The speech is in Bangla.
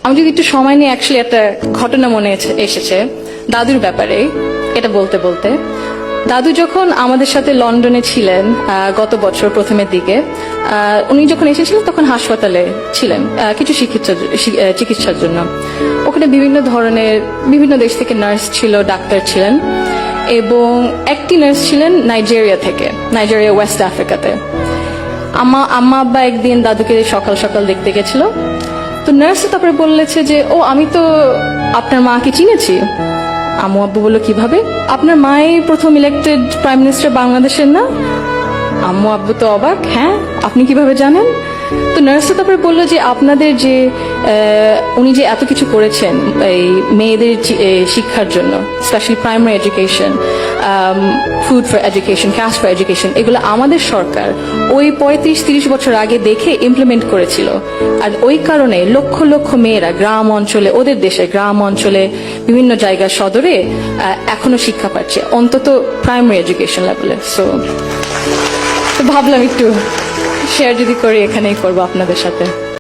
আমি যদি একটু সময় নিয়ে অ্যাকচুয়ালি একটা ঘটনা মনে এসেছে দাদুর ব্যাপারে, এটা বলতে বলতে। দাদু যখন আমাদের সাথে লন্ডনে ছিলেন গত বছর প্রথমের দিকে, উনি যখন এসেছিলেন তখন হাসপাতালে ছিলেন কিছু চিকিৎসার জন্য। ওখানে বিভিন্ন ধরনের বিভিন্ন দেশ থেকে নার্স ছিল, ডাক্তার ছিলেন, এবং একটি নার্স ছিলেন নাইজেরিয়া থেকে, নাইজেরিয়া ওয়েস্ট আফ্রিকাতে। আম্মা আব্বা একদিন দাদুকে সকাল সকাল দেখতে গেছিল। তো নার্স তারপরে বললেছে যে, ও আমি তো আপনার মাকে চিনেছি। আম্মু আব্বু বললো, কিভাবে? আপনার মাই প্রথম ইলেক্টেড প্রাইম মিনিস্টার বাংলাদেশের না? আম্মু আব্বু তো অবাক, হ্যাঁ আপনি কিভাবে জানেন? তো নার্স তারপরে বললো যে, আপনাদের যে উনি যে এত কিছু করেছেন এই মেয়েদের শিক্ষার জন্য, specially primary education, food for education, cast for education, এগুলো আমাদের সরকার ওই 35-30 বছর আগে দেখে ইমপ্লিমেন্ট করেছিল। আর ওই কারণে লক্ষ লক্ষ মেয়েরা গ্রাম অঞ্চলে, ওদের দেশে গ্রাম অঞ্চলে বিভিন্ন জায়গা সদরে এখনো শিক্ষা পাচ্ছে, অন্তত প্রাইমারি এডুকেশন লেভেলে। সো ভাবলাম একটু শেয়ার যদি করি, এখানেই করবো আপনাদের সাথে।